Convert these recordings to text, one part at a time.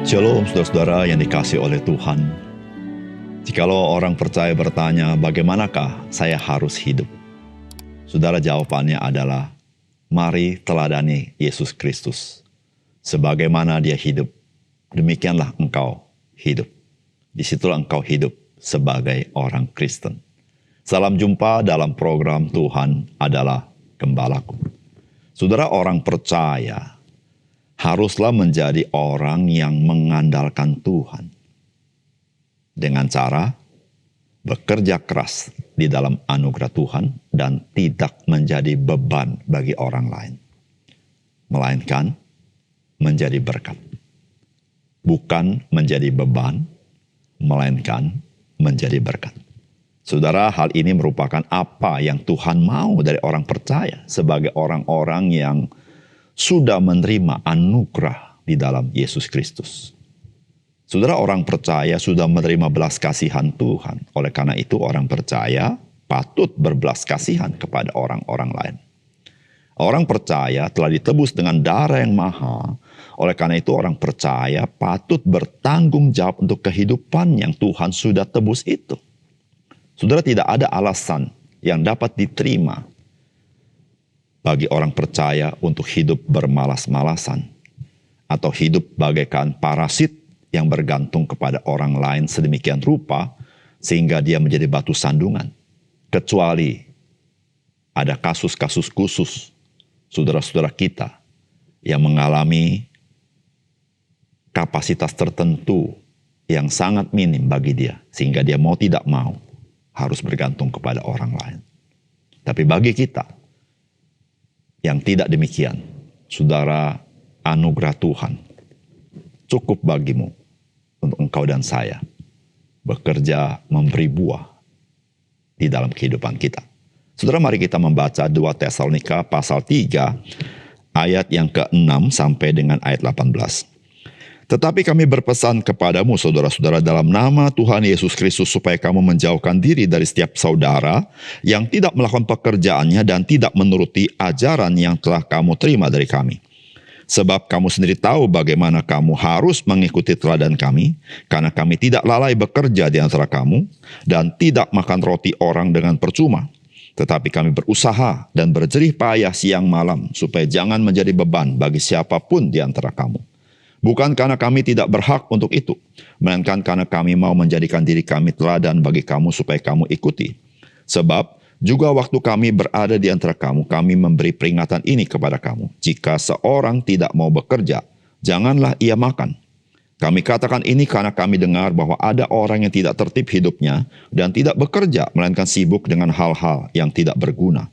Shalom saudara-saudara yang dikasihi oleh Tuhan. Jikalau orang percaya bertanya, bagaimanakah saya harus hidup? Saudara, jawabannya adalah, mari teladani Yesus Kristus. Sebagaimana dia hidup, demikianlah engkau hidup. Disitulah engkau hidup sebagai orang Kristen. Salam jumpa dalam program Tuhan adalah Gembalaku. Saudara, orang percaya haruslah menjadi orang yang mengandalkan Tuhan dengan cara bekerja keras di dalam anugerah Tuhan dan tidak menjadi beban bagi orang lain, melainkan menjadi berkat. Bukan menjadi beban, melainkan menjadi berkat. Saudara, hal ini merupakan apa yang Tuhan mau dari orang percaya sebagai orang-orang yang sudah menerima anugerah di dalam Yesus Kristus. Saudara, orang percaya sudah menerima belas kasihan Tuhan. Oleh karena itu orang percaya patut berbelas kasihan kepada orang-orang lain. Orang percaya telah ditebus dengan darah yang mahal. Oleh karena itu orang percaya patut bertanggung jawab untuk kehidupan yang Tuhan sudah tebus itu. Saudara, tidak ada alasan yang dapat diterima bagi orang percaya untuk hidup bermalas-malasan atau hidup bagaikan parasit yang bergantung kepada orang lain sedemikian rupa sehingga dia menjadi batu sandungan. Kecuali ada kasus-kasus khusus saudara-saudara kita yang mengalami kapasitas tertentu yang sangat minim bagi dia sehingga dia mau tidak mau harus bergantung kepada orang lain. Tapi bagi kita yang tidak demikian, saudara, anugerah Tuhan cukup bagimu untuk engkau dan saya bekerja memberi buah di dalam kehidupan kita. Saudara, mari kita membaca 2 Tesalonika pasal 3 ayat yang ke-6 sampai dengan ayat 18. Tetapi kami berpesan kepadamu saudara-saudara dalam nama Tuhan Yesus Kristus supaya kamu menjauhkan diri dari setiap saudara yang tidak melakukan pekerjaannya dan tidak menuruti ajaran yang telah kamu terima dari kami. Sebab kamu sendiri tahu bagaimana kamu harus mengikuti teladan kami, karena kami tidak lalai bekerja di antara kamu dan tidak makan roti orang dengan percuma. Tetapi kami berusaha dan berjerih payah siang malam supaya jangan menjadi beban bagi siapapun di antara kamu. Bukan karena kami tidak berhak untuk itu, melainkan karena kami mau menjadikan diri kami teladan bagi kamu supaya kamu ikuti. Sebab juga waktu kami berada di antara kamu, kami memberi peringatan ini kepada kamu. Jika seorang tidak mau bekerja, janganlah ia makan. Kami katakan ini karena kami dengar bahwa ada orang yang tidak tertib hidupnya dan tidak bekerja, melainkan sibuk dengan hal-hal yang tidak berguna.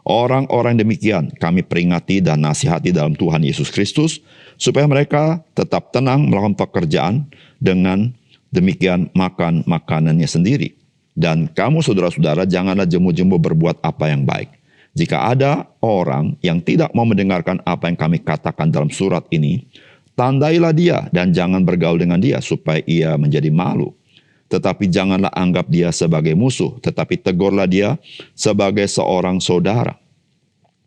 Orang-orang demikian kami peringati dan nasihati dalam Tuhan Yesus Kristus, supaya mereka tetap tenang melakukan pekerjaan dengan demikian makan makanannya sendiri. Dan kamu saudara-saudara janganlah jemu-jemu berbuat apa yang baik. Jika ada orang yang tidak mau mendengarkan apa yang kami katakan dalam surat ini, tandailah dia dan jangan bergaul dengan dia supaya ia menjadi malu. Tetapi janganlah anggap dia sebagai musuh, tetapi tegurlah dia sebagai seorang saudara.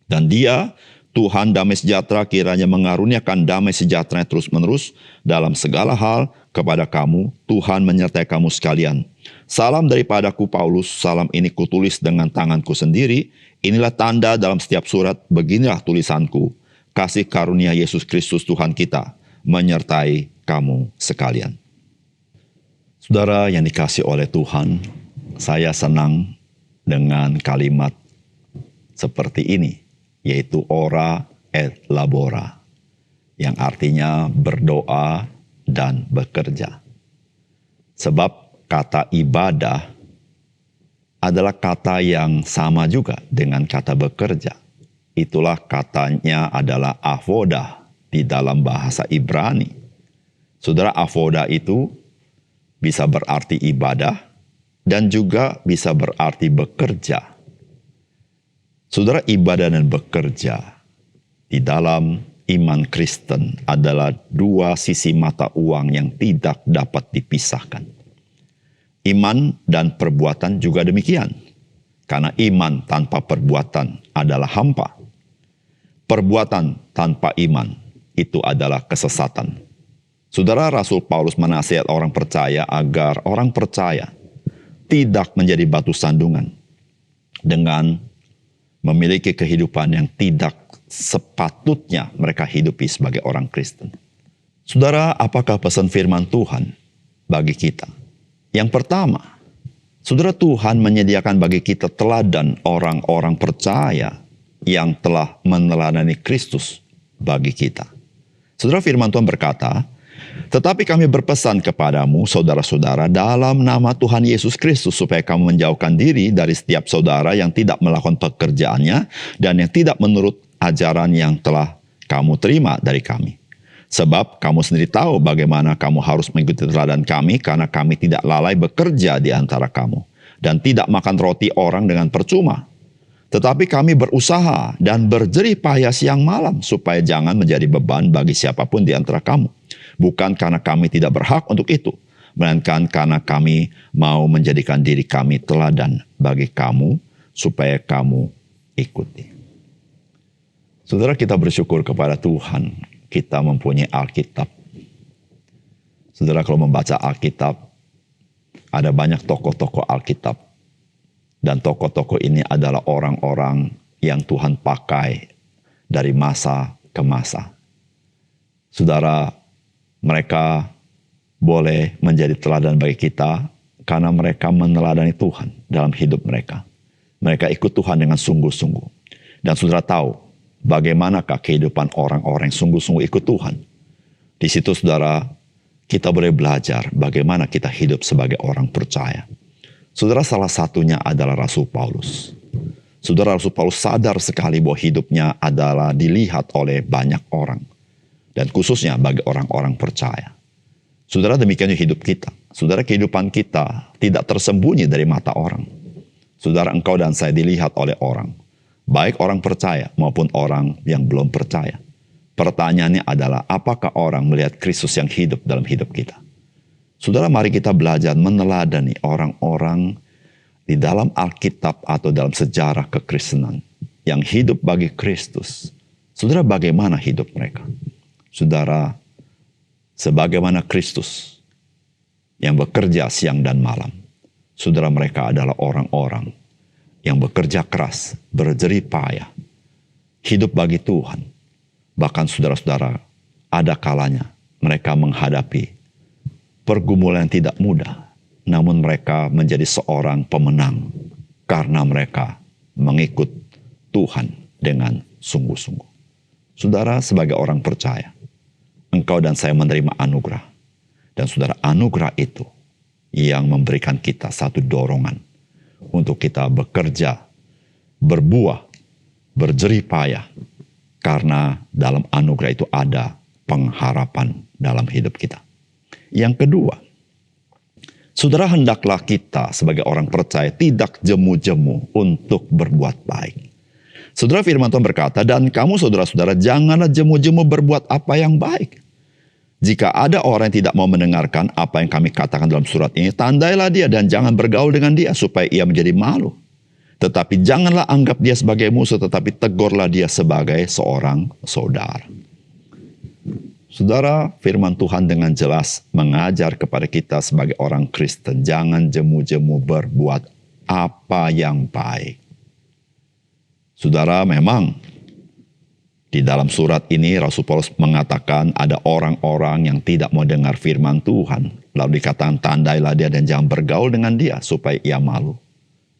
Dan dia, Tuhan damai sejahtera, kiranya mengaruniakan damai sejahtera terus-menerus dalam segala hal kepada kamu. Tuhan menyertai kamu sekalian. Salam daripadaku Paulus, salam ini kutulis dengan tanganku sendiri. Inilah tanda dalam setiap surat, beginilah tulisanku. Kasih karunia Yesus Kristus Tuhan kita menyertai kamu sekalian. Saudara yang dikasihi oleh Tuhan, saya senang dengan kalimat seperti ini, yaitu ora et labora, yang artinya berdoa dan bekerja. Sebab kata ibadah adalah kata yang sama juga dengan kata bekerja. Itulah katanya adalah avoda di dalam bahasa Ibrani. Saudara, avoda itu bisa berarti ibadah dan juga bisa berarti bekerja. Saudara, ibadah dan bekerja di dalam iman Kristen adalah dua sisi mata uang yang tidak dapat dipisahkan. Iman dan perbuatan juga demikian. Karena iman tanpa perbuatan adalah hampa. Perbuatan tanpa iman itu adalah kesesatan. Saudara, Rasul Paulus menasihat orang percaya agar orang percaya tidak menjadi batu sandungan dengan memiliki kehidupan yang tidak sepatutnya mereka hidupi sebagai orang Kristen. Saudara, apakah pesan firman Tuhan bagi kita? Yang pertama, saudara, Tuhan menyediakan bagi kita teladan orang-orang percaya yang telah meneladani Kristus bagi kita. Saudara, firman Tuhan berkata, tetapi kami berpesan kepadamu, saudara-saudara, dalam nama Tuhan Yesus Kristus, supaya kamu menjauhkan diri dari setiap saudara yang tidak melakukan pekerjaannya dan yang tidak menurut ajaran yang telah kamu terima dari kami. Sebab kamu sendiri tahu bagaimana kamu harus mengikuti teladan kami, karena kami tidak lalai bekerja di antara kamu, dan tidak makan roti orang dengan percuma. Tetapi kami berusaha dan berjerih payah siang malam, supaya jangan menjadi beban bagi siapapun di antara kamu. Bukan karena kami tidak berhak untuk itu, melainkan karena kami mau menjadikan diri kami teladan bagi kamu, supaya kamu ikuti. Saudara, kita bersyukur kepada Tuhan, kita mempunyai Alkitab. Saudara, kalau membaca Alkitab, ada banyak tokoh-tokoh Alkitab. Dan tokoh-tokoh ini adalah orang-orang yang Tuhan pakai dari masa ke masa. Saudara, mereka boleh menjadi teladan bagi kita karena mereka meneladani Tuhan dalam hidup mereka. Mereka ikut Tuhan dengan sungguh-sungguh. Dan saudara tahu bagaimanakah kehidupan orang-orang yang sungguh-sungguh ikut Tuhan. Di situ saudara, kita boleh belajar bagaimana kita hidup sebagai orang percaya. Saudara, salah satunya adalah Rasul Paulus. Saudara, Rasul Paulus sadar sekali bahwa hidupnya adalah dilihat oleh banyak orang. Dan khususnya bagi orang-orang percaya. Saudara, demikian hidup kita. Saudara, kehidupan kita tidak tersembunyi dari mata orang. Saudara, engkau dan saya dilihat oleh orang. Baik orang percaya maupun orang yang belum percaya. Pertanyaannya adalah, apakah orang melihat Kristus yang hidup dalam hidup kita? Saudara, mari kita belajar meneladani orang-orang di dalam Alkitab atau dalam sejarah kekristenan yang hidup bagi Kristus. Saudara, bagaimana hidup mereka? Saudara, sebagaimana Kristus yang bekerja siang dan malam. Saudara, mereka adalah orang-orang yang bekerja keras, berjerih payah, hidup bagi Tuhan. Bahkan saudara-saudara, ada kalanya mereka menghadapi pergumulan yang tidak mudah, namun mereka menjadi seorang pemenang karena mereka mengikut Tuhan dengan sungguh-sungguh. Saudara, sebagai orang percaya, engkau dan saya menerima anugerah. Dan saudara, anugerah itu yang memberikan kita satu dorongan untuk kita bekerja, berbuah, berjerih payah. Karena dalam anugerah itu ada pengharapan dalam hidup kita. Yang kedua, saudara, hendaklah kita sebagai orang percaya tidak jemu-jemu untuk berbuat baik. Saudara, firman Tuhan berkata, dan kamu saudara-saudara janganlah jemu-jemu berbuat apa yang baik. Jika ada orang yang tidak mau mendengarkan apa yang kami katakan dalam surat ini, tandailah dia dan jangan bergaul dengan dia supaya ia menjadi malu. Tetapi janganlah anggap dia sebagai musuh, tetapi tegurlah dia sebagai seorang saudara. Saudara, firman Tuhan dengan jelas mengajar kepada kita sebagai orang Kristen, jangan jemu-jemu berbuat apa yang baik. Saudara, memang di dalam surat ini Rasul Paulus mengatakan ada orang-orang yang tidak mau dengar firman Tuhan. Lalu dikatakan tandailah dia dan jangan bergaul dengan dia supaya ia malu.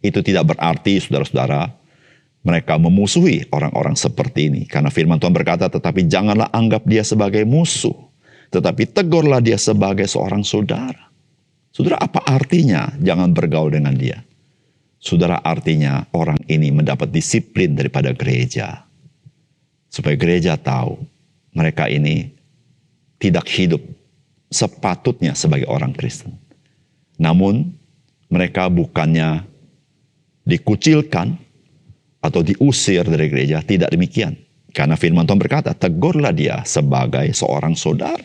Itu tidak berarti saudara-saudara mereka memusuhi orang-orang seperti ini. Karena firman Tuhan berkata, tetapi janganlah anggap dia sebagai musuh. Tetapi tegurlah dia sebagai seorang saudara. Saudara, apa artinya jangan bergaul dengan dia? Saudara, artinya orang ini mendapat disiplin daripada gereja. Supaya gereja tahu mereka ini tidak hidup sepatutnya sebagai orang Kristen. Namun mereka bukannya dikucilkan atau diusir dari gereja, tidak demikian. Karena firman Tuhan berkata, tegurlah dia sebagai seorang saudara.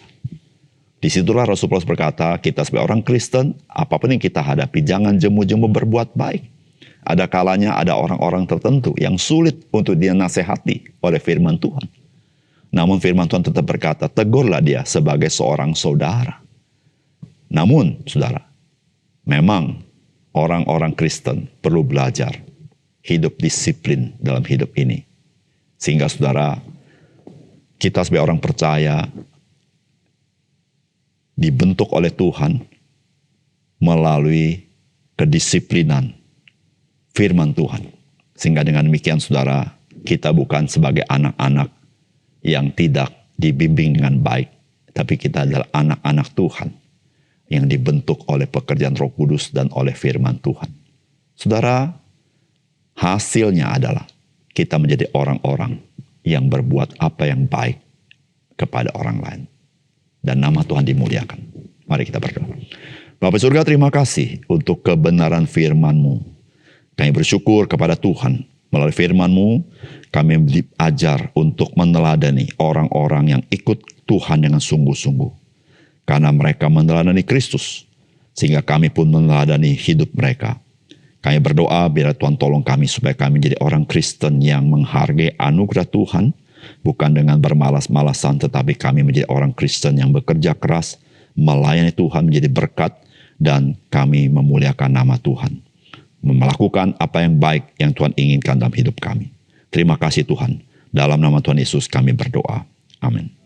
Disitulah Rasul Paulus berkata, kita sebagai orang Kristen, apapun yang kita hadapi, jangan jemu-jemu berbuat baik. Ada kalanya ada orang-orang tertentu yang sulit untuk dia nasihati oleh firman Tuhan. Namun firman Tuhan tetap berkata, tegurlah dia sebagai seorang saudara. Namun, saudara, memang orang-orang Kristen perlu belajar hidup disiplin dalam hidup ini. Sehingga saudara, kita sebagai orang percaya dibentuk oleh Tuhan melalui kedisiplinan firman Tuhan. Sehingga dengan demikian saudara, kita bukan sebagai anak-anak yang tidak dibimbing dengan baik, tapi kita adalah anak-anak Tuhan yang dibentuk oleh pekerjaan Roh Kudus dan oleh firman Tuhan. Saudara, hasilnya adalah kita menjadi orang-orang yang berbuat apa yang baik kepada orang lain. Dan nama Tuhan dimuliakan. Mari kita berdoa. Bapa surga, terima kasih untuk kebenaran firman-Mu. Kami bersyukur kepada Tuhan. Melalui firman-Mu, kami diajar untuk meneladani orang-orang yang ikut Tuhan dengan sungguh-sungguh. Karena mereka meneladani Kristus, sehingga kami pun meneladani hidup mereka. Kami berdoa biar Tuhan tolong kami supaya kami menjadi orang Kristen yang menghargai anugerah Tuhan, bukan dengan bermalas-malasan, tetapi kami menjadi orang Kristen yang bekerja keras, melayani Tuhan menjadi berkat, dan kami memuliakan nama Tuhan. Melakukan apa yang baik yang Tuhan inginkan dalam hidup kami. Terima kasih Tuhan. Dalam nama Tuhan Yesus kami berdoa. Amin.